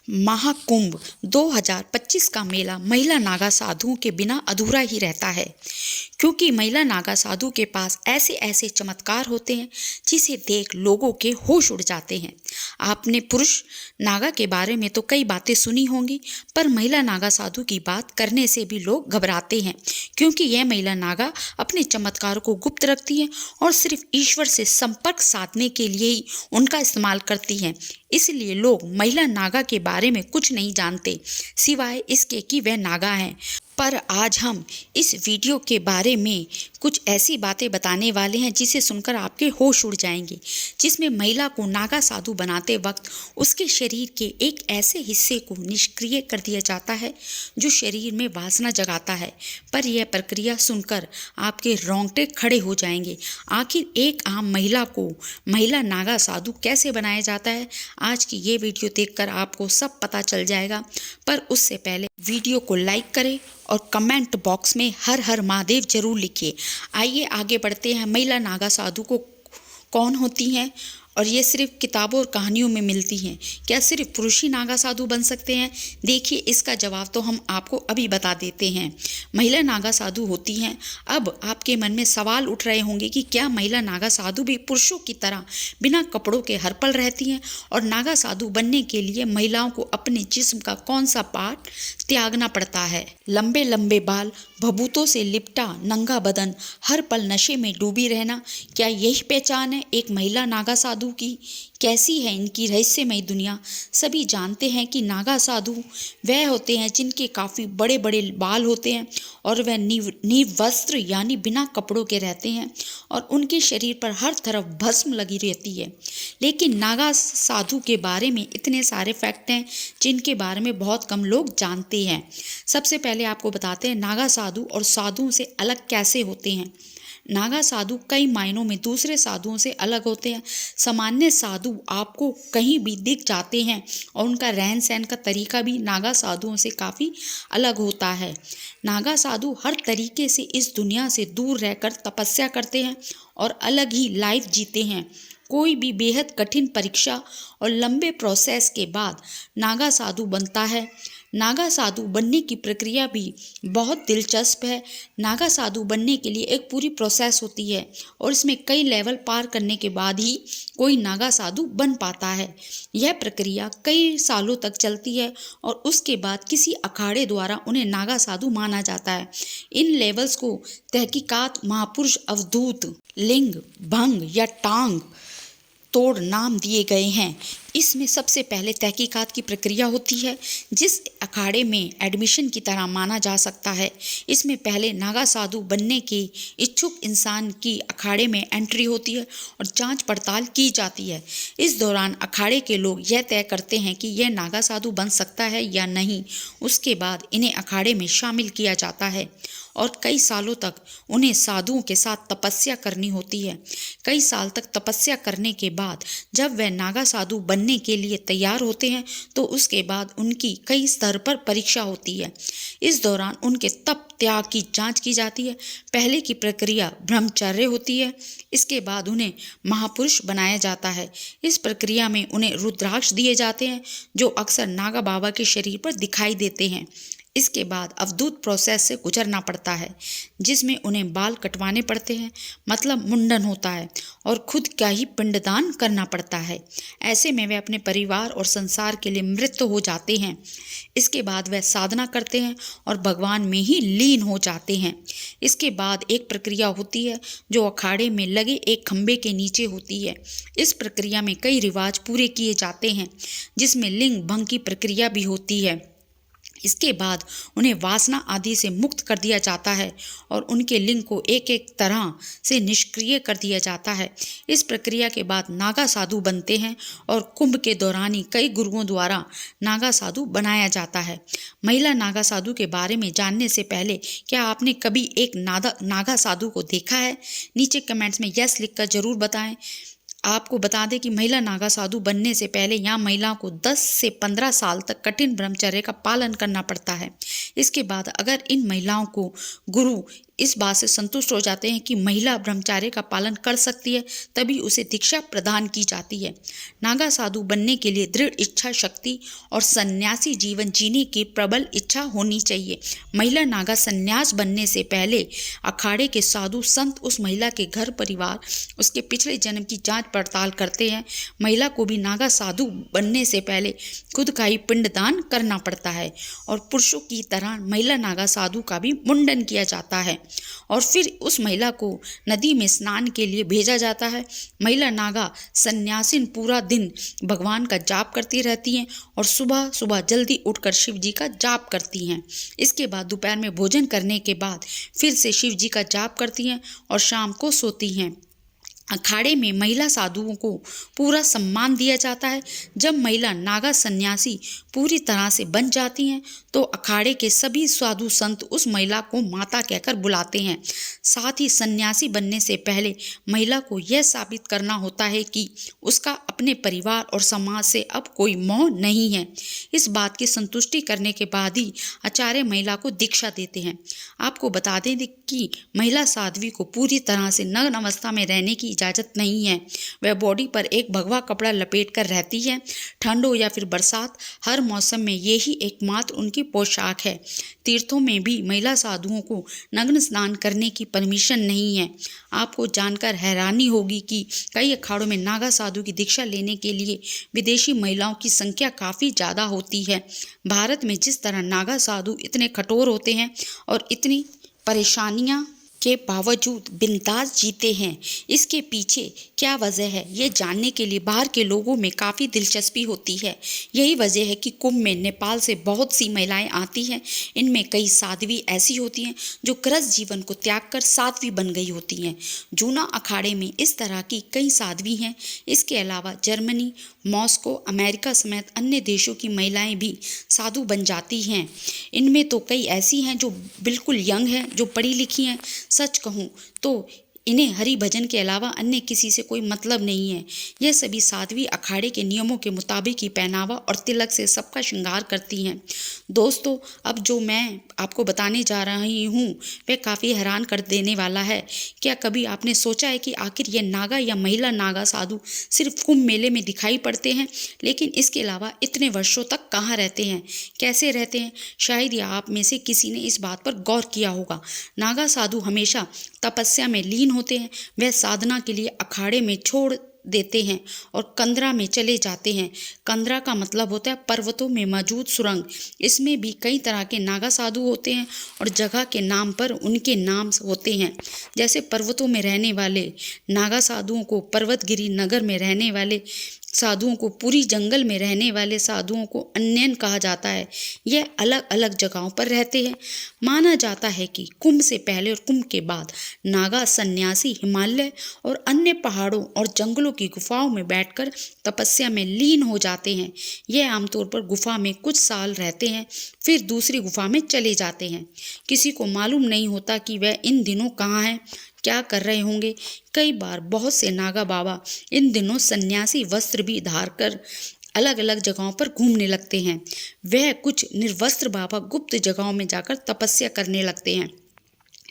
महाकुंभ 2025 का मेला महिला नागा साधुओं के बिना अधूरा ही रहता है, क्योंकि महिला नागा साधु के पास ऐसे ऐसे चमत्कार होते हैं जिसे देख लोगों के होश उड़ जाते हैं। आपने पुरुष नागा के बारे में तो कई बातें सुनी होंगी, पर महिला नागा साधु की बात करने से भी लोग घबराते हैं, क्योंकि यह महिला नागा अपने चमत्कारों को गुप्त रखती है और सिर्फ ईश्वर से संपर्क साधने के लिए ही उनका इस्तेमाल करती है। इसलिए लोग महिला नागा के बारे में कुछ नहीं जानते, सिवाय इसके कि वह नागा हैं। पर आज हम इस वीडियो के बारे में कुछ ऐसी बातें बताने वाले हैं जिसे सुनकर आपके होश उड़ जाएंगे, जिसमें महिला को नागा साधु बनाते वक्त उसके शरीर के एक ऐसे हिस्से को निष्क्रिय कर दिया जाता है जो शरीर में वासना जगाता है। पर यह प्रक्रिया सुनकर आपके रोंगटे खड़े हो जाएंगे। आखिर एक आम महिला को महिला नागा साधु कैसे बनाया जाता है, आज की ये वीडियो देखकर आपको सब पता चल जाएगा। पर उससे पहले वीडियो को लाइक करें और कमेंट बॉक्स में हर हर महादेव जरूर लिखिए। आइए आगे बढ़ते हैं। महिला नागा साधु को कौन होती हैं और ये सिर्फ किताबों और कहानियों में मिलती हैं? क्या सिर्फ पुरुष ही नागा साधु बन सकते हैं? देखिए, इसका जवाब तो हम आपको अभी बता देते हैं। महिला नागा साधु होती हैं। अब आपके मन में सवाल उठ रहे होंगे कि क्या महिला नागा साधु भी पुरुषों की तरह बिना कपड़ों के हर पल रहती हैं? और नागा साधु बनने के लिए महिलाओं को अपने जिस्म का कौन सा पार्ट त्यागना पड़ता है? लंबे लंबे बाल, भभूतों से लिपटा नंगा बदन, हर पल नशे में डूबी रहना, क्या यही पहचान है एक महिला नागा साधु की? कैसी है इनकी रहस्यमयी दुनिया? सभी जानते हैं कि नागा साधु वह होते हैं जिनके काफ़ी बड़े बड़े बाल होते हैं और वह निर्वस्त्र यानी बिना कपड़ों के रहते हैं और उनके शरीर पर हर तरफ भस्म लगी रहती है। लेकिन नागा साधु के बारे में इतने सारे फैक्ट हैं जिनके बारे में बहुत कम लोग जानते हैं। सबसे पहले आपको बताते हैं नागा साधु और साधुओं से अलग कैसे होते हैं। नागा साधु कई मायनों में दूसरे साधुओं से अलग होते हैं। सामान्य साधु आपको कहीं भी दिख जाते हैं और उनका रहन सहन का तरीका भी नागा साधुओं से काफ़ी अलग होता है। नागा साधु हर तरीके से इस दुनिया से दूर रहकर तपस्या करते हैं और अलग ही लाइफ जीते हैं। कोई भी बेहद कठिन परीक्षा और लंबे प्रोसेस के बाद नागा साधु बनता है। नागा साधु बनने की प्रक्रिया भी बहुत दिलचस्प है। नागा साधु बनने के लिए एक पूरी प्रोसेस होती है और इसमें कई लेवल पार करने के बाद ही कोई नागा साधु बन पाता है। यह प्रक्रिया कई सालों तक चलती है और उसके बाद किसी अखाड़े द्वारा उन्हें नागा साधु माना जाता है। इन लेवल्स को तहकीकात, महापुरुष, अवधूत, लिंग, भंग या टांग तोड़ नाम दिए गए हैं। इसमें सबसे पहले तहकीकात की प्रक्रिया होती है, जिस अखाड़े में एडमिशन की तरह माना जा सकता है। इसमें पहले नागा साधु बनने के इच्छुक इंसान की अखाड़े में एंट्री होती है और जांच पड़ताल की जाती है। इस दौरान अखाड़े के लोग यह तय करते हैं कि यह नागा साधु बन सकता है या नहीं। उसके बाद इन्हें अखाड़े में शामिल किया जाता है और कई सालों तक उन्हें साधुओं के साथ तपस्या करनी होती है। कई साल तक तपस्या करने के बाद जब वह नागा साधु बनने के लिए तैयार होते हैं तो उसके बाद उनकी कई स्तर पर परीक्षा होती है। इस दौरान उनके तप त्याग की जांच की जाती है। पहले की प्रक्रिया ब्रह्मचर्य होती है। इसके बाद उन्हें महापुरुष बनाया जाता है। इस प्रक्रिया में उन्हें रुद्राक्ष दिए जाते हैं जो अक्सर नागा बाबा के शरीर पर दिखाई देते हैं। इसके बाद अवधूत प्रोसेस से गुजरना पड़ता है, जिसमें उन्हें बाल कटवाने पड़ते हैं, मतलब मुंडन होता है, और खुद का ही पिंडदान करना पड़ता है। ऐसे में वे अपने परिवार और संसार के लिए मृत हो जाते हैं। इसके बाद वह साधना करते हैं और भगवान में ही लीन हो जाते हैं। इसके बाद एक प्रक्रिया होती है जो अखाड़े में लगे एक खंबे के नीचे होती है। इस प्रक्रिया में कई रिवाज पूरे किए जाते हैं, जिसमें लिंग भंग की प्रक्रिया भी होती है। इसके बाद उन्हें वासना आदि से मुक्त कर दिया जाता है और उनके लिंग को एक एक तरह से निष्क्रिय कर दिया जाता है। इस प्रक्रिया के बाद नागा साधु बनते हैं और कुंभ के दौरान ही कई गुरुओं द्वारा नागा साधु बनाया जाता है। महिला नागा साधु के बारे में जानने से पहले क्या आपने कभी एक नागा साधु को देखा है? नीचे कमेंट्स में यस लिखकर जरूर बताएं। आपको बता दें कि महिला नागा साधु बनने से पहले यहाँ महिलाओं को 10 से 15 साल तक कठिन ब्रह्मचर्य का पालन करना पड़ता है। इसके बाद अगर इन महिलाओं को गुरु इस बात से संतुष्ट हो जाते हैं कि महिला ब्रह्मचर्य का पालन कर सकती है, तभी उसे दीक्षा प्रदान की जाती है। नागा साधु बनने के लिए दृढ़ इच्छा शक्ति और सन्यासी जीवन जीने की प्रबल इच्छा होनी चाहिए। महिला नागा सन्यास बनने से पहले अखाड़े के साधु संत उस महिला के घर परिवार, उसके पिछले जन्म की जांच पड़ताल करते हैं। महिला को भी नागा साधु बनने से पहले खुद का ही पिंडदान करना पड़ता है और पुरुषों की तरह महिला नागा साधु का भी मुंडन किया जाता है और फिर उस महिला को नदी में स्नान के लिए भेजा जाता है। महिला नागा सन्यासिन पूरा दिन भगवान का जाप करती रहती हैं और सुबह सुबह जल्दी उठकर शिव जी का जाप करती हैं। इसके बाद दोपहर में भोजन करने के बाद फिर से शिव जी का जाप करती हैं और शाम को सोती हैं। अखाड़े में महिला साधुओं को पूरा सम्मान दिया जाता है। जब महिला नागा सन्यासी पूरी तरह से बन जाती हैं तो अखाड़े के सभी साधु संत उस महिला को माता कहकर बुलाते हैं। साथ ही सन्यासी बनने से पहले महिला को यह साबित करना होता है कि उसका अपने परिवार और समाज से अब कोई मोह नहीं है। इस बात की संतुष्टि करने के बाद ही आचार्य महिला को दीक्षा देते हैं। आपको बता दें कि महिला साध्वी को पूरी तरह से नग्न अवस्था में रहने की इजाज़त नहीं है। वह बॉडी पर एक भगवा कपड़ा लपेट कर रहती है। ठंड हो या फिर बरसात, हर मौसम में यही एकमात्र उनकी पोशाक है। तीर्थों में भी महिला साधुओं को नग्न स्नान करने की परमिशन नहीं है। आपको जानकर हैरानी होगी कि कई अखाड़ों में नागा साधु की दीक्षा लेने के लिए विदेशी महिलाओं की संख्या काफ़ी ज़्यादा होती है। भारत में जिस तरह नागा साधु इतने कठोर होते हैं और इतनी परेशानियां के बावजूद बिंदास जीते हैं, इसके पीछे क्या वजह है ये जानने के लिए बाहर के लोगों में काफ़ी दिलचस्पी होती है। यही वजह है कि कुंभ में नेपाल से बहुत सी महिलाएं आती हैं। इनमें कई साध्वी ऐसी होती हैं जो गृहस्थ जीवन को त्याग कर साध्वी बन गई होती हैं। जूना अखाड़े में इस तरह की कई साध्वी हैं। इसके अलावा जर्मनी, मॉस्को, अमेरिका समेत अन्य देशों की महिलाएं भी साधु बन जाती हैं। इनमें तो कई ऐसी हैं जो बिल्कुल यंग हैं, जो पढ़ी लिखी हैं। सच कहूँ तो इन्हें हरि भजन के अलावा अन्य किसी से कोई मतलब नहीं है। यह सभी साध्वी अखाड़े के नियमों के मुताबिक ही पहनावा और तिलक से सबका श्रृंगार करती हैं। दोस्तों, अब जो मैं आपको बताने जा रही हूँ वह काफ़ी हैरान कर देने वाला है। क्या कभी आपने सोचा है कि आखिर ये नागा या महिला नागा साधु सिर्फ कुंभ मेले में दिखाई पड़ते हैं, लेकिन इसके अलावा इतने वर्षों तक कहाँ रहते हैं, कैसे रहते हैं? शायद या आप में से किसी ने इस बात पर गौर किया होगा। नागा साधु हमेशा तपस्या में लीन होते हैं। वह साधना के लिए अखाड़े में छोड़ देते हैं और कंदरा में चले जाते हैं। कंदरा का मतलब होता है पर्वतों में मौजूद सुरंग। इसमें भी कई तरह के नागा साधु होते हैं और जगह के नाम पर उनके नाम होते हैं। जैसे पर्वतों में रहने वाले नागा साधुओं को पर्वतगिरी नगर में रहने वाले साधुओं को पूरी जंगल में रहने वाले साधुओं को अन्यन कहा जाता है। यह अलग अलग जगहों पर रहते हैं। माना जाता है कि कुंभ से पहले और कुंभ के बाद नागा सन्यासी हिमालय और अन्य पहाड़ों और जंगलों की गुफाओं में बैठकर तपस्या में लीन हो जाते हैं। यह आमतौर पर गुफा में कुछ साल रहते हैं, फिर दूसरी गुफा में चले जाते हैं। किसी को मालूम नहीं होता कि वह इन दिनों कहाँ हैं, क्या कर रहे होंगे। कई बार बहुत से नागा बाबा इन दिनों सन्यासी वस्त्र भी धार कर अलग अलग जगहों पर घूमने लगते हैं। वह कुछ निर्वस्त्र बाबा गुप्त जगहों में जाकर तपस्या करने लगते हैं।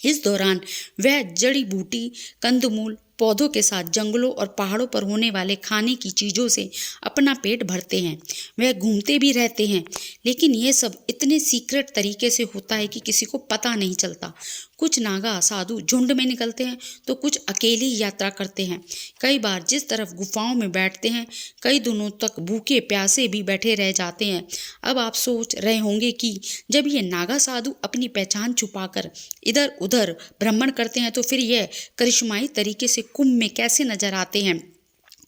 इस दौरान वह जड़ी बूटी, कंदमूल, पौधों के साथ जंगलों और पहाड़ों पर होने वाले खाने की चीज़ों से अपना पेट भरते हैं। वह घूमते भी रहते हैं, लेकिन यह सब इतने सीक्रेट तरीके से होता है कि किसी को पता नहीं चलता। कुछ नागा साधु झुंड में निकलते हैं तो कुछ अकेले ही यात्रा करते हैं। कई बार जिस तरफ गुफाओं में बैठते हैं, कई दिनों तक भूखे प्यासे भी बैठे रह जाते हैं। अब आप सोच रहे होंगे कि जब ये नागा साधु अपनी पहचान छुपाकर इधर उधर भ्रमण करते हैं तो फिर यह करिश्माई तरीके से कुंभ में कैसे नजर आते हैं?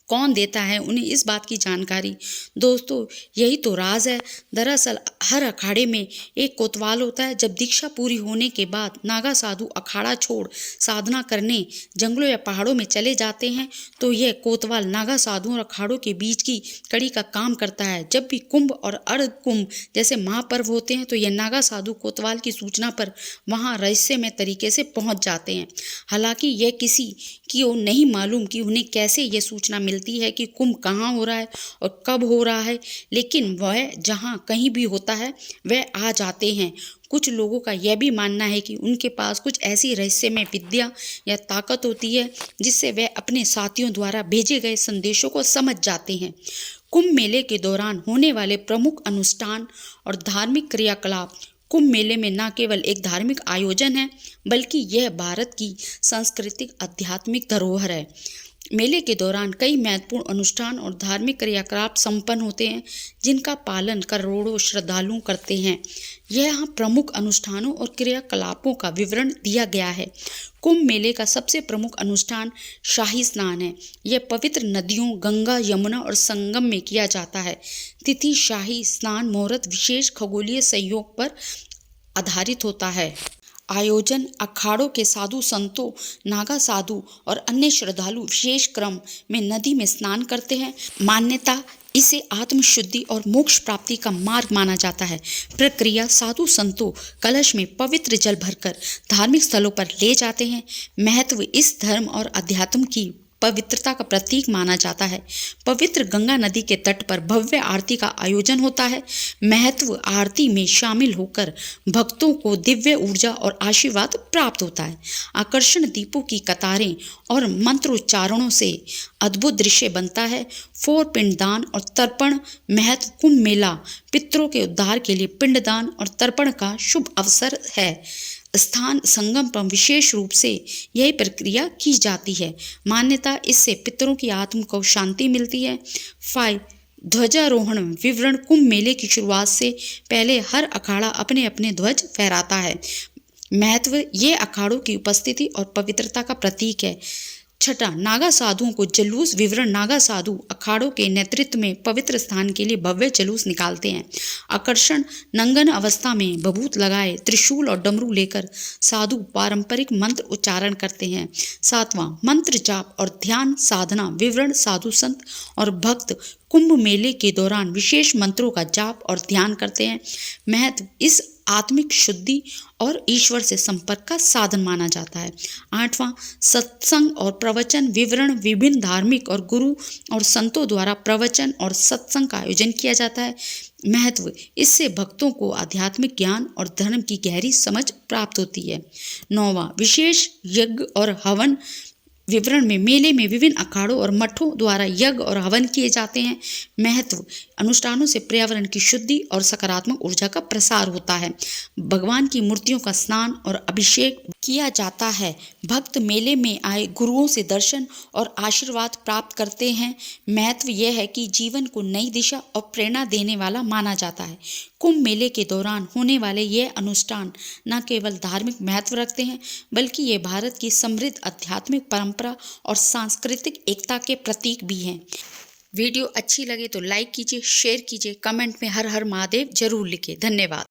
कौन देता है उन्हें इस बात की जानकारी? दोस्तों, यही तो राज है। दरअसल हर अखाड़े में एक कोतवाल होता है। जब दीक्षा पूरी होने के बाद नागा साधु अखाड़ा छोड़ साधना करने जंगलों या पहाड़ों में चले जाते हैं तो यह कोतवाल नागा साधुओं और अखाड़ों के बीच की कड़ी का काम करता है। जब भी कुंभ और अर्ध कुंभ जैसे महापर्व होते हैं तो यह नागा साधु कोतवाल की सूचना पर वहाँ रहस्यमय तरीके से पहुँच जाते हैं। हालांकि यह किसी को नहीं मालूम कि उन्हें कैसे यह सूचना मिलती मिलती है कि कुंभ कहाँ हो रहा है और कब हो रहा है, लेकिन वह जहाँ कहीं भी होता है वह आ जाते हैं। कुछ लोगों का यह भी मानना है कि उनके पास कुछ ऐसी रहस्यमय विद्या या ताकत होती है जिससे वह अपने साथियों द्वारा भेजे गए संदेशों को समझ जाते हैं। कुंभ मेले के दौरान होने वाले प्रमुख अनुष्ठान और धार्मिक क्रियाकलाप। कुंभ मेले में न केवल एक धार्मिक आयोजन है, बल्कि यह भारत की सांस्कृतिक आध्यात्मिक धरोहर है। मेले के दौरान कई महत्वपूर्ण अनुष्ठान और धार्मिक क्रियाकलाप संपन्न होते हैं, जिनका पालन करोड़ों श्रद्धालु करते हैं। यहाँ प्रमुख अनुष्ठानों और क्रियाकलापों का विवरण दिया गया है। कुंभ मेले का सबसे प्रमुख अनुष्ठान शाही स्नान है। यह पवित्र नदियों गंगा, यमुना और संगम में किया जाता है। तिथि शाही स्नान मुहूर्त विशेष खगोलीय संयोग पर आधारित होता है। आयोजन अखाड़ों के साधु संतों, नागा साधु और अन्य श्रद्धालु विशेष क्रम में नदी में स्नान करते हैं। मान्यता इसे आत्मशुद्धि और मोक्ष प्राप्ति का मार्ग माना जाता है। प्रक्रिया साधु संतों कलश में पवित्र जल भरकर धार्मिक स्थलों पर ले जाते हैं। महत्व इस धर्म और अध्यात्म की पवित्रता का प्रतीक माना जाता है। पवित्र गंगा नदी के तट पर भव्य आरती का आयोजन होता है। महत्व आरती में शामिल होकर भक्तों को दिव्य ऊर्जा और आशीर्वाद प्राप्त होता है। आकर्षण दीपों की कतारें और मंत्रोच्चारणों से अद्भुत दृश्य बनता है। फोर पिंडदान और तर्पण। महत्व कुंभ मेला पितरों के उद्धार के लिए पिंडदान और तर्पण का शुभ अवसर है। स्थान संगम पर विशेष रूप से यही प्रक्रिया की जाती है। मान्यता इससे पितरों की आत्मा को शांति मिलती है। 5 ध्वजारोहण विवरण। कुंभ मेले की शुरुआत से पहले हर अखाड़ा अपने अपने ध्वज फहराता है। महत्व ये अखाड़ों की उपस्थिति और पवित्रता का प्रतीक है। 6 नागा साधुओं को जुलूस विवरण। नागा साधु अखाड़ों के नेतृत्व में पवित्र स्थान के लिए भव्य जुलूस निकालते हैं। आकर्षण नंगन अवस्था में भभूत लगाए त्रिशूल और डमरू लेकर साधु पारंपरिक मंत्र उच्चारण करते हैं। 7वां मंत्र जाप और ध्यान साधना विवरण। साधु संत और भक्त कुंभ मेले के दौरान विशेष मंत्रों का जाप और ध्यान करते हैं। महत्व इस आत्मिक शुद्धि और ईश्वर से संपर्क का साधन माना जाता है। 8वां सत्संग और प्रवचन विवरण। विभिन्न धार्मिक और गुरु और संतों द्वारा प्रवचन और सत्संग का आयोजन किया जाता है। महत्व इससे भक्तों को आध्यात्मिक ज्ञान और धर्म की गहरी समझ प्राप्त होती है। 9वां विशेष यज्ञ और हवन विवरण में मेले में विभिन्न अखाड़ों और मठों द्वारा यज्ञ और हवन किए जाते हैं। महत्व अनुष्ठानों से पर्यावरण की शुद्धि और सकारात्मक ऊर्जा का प्रसार होता है। भगवान की मूर्तियों का स्नान और अभिषेक किया जाता है। भक्त मेले में आए गुरुओं से दर्शन और आशीर्वाद प्राप्त करते हैं। महत्व यह है कि जीवन को नई दिशा और प्रेरणा देने वाला माना जाता है। कुंभ मेले के दौरान होने वाले ये अनुष्ठान न केवल धार्मिक महत्व रखते हैं, बल्कि ये भारत की समृद्ध आध्यात्मिक परंपरा और सांस्कृतिक एकता के प्रतीक भी हैं। वीडियो अच्छी लगे तो लाइक कीजिए, शेयर कीजिए, कमेंट में हर हर महादेव जरूर लिखें। धन्यवाद।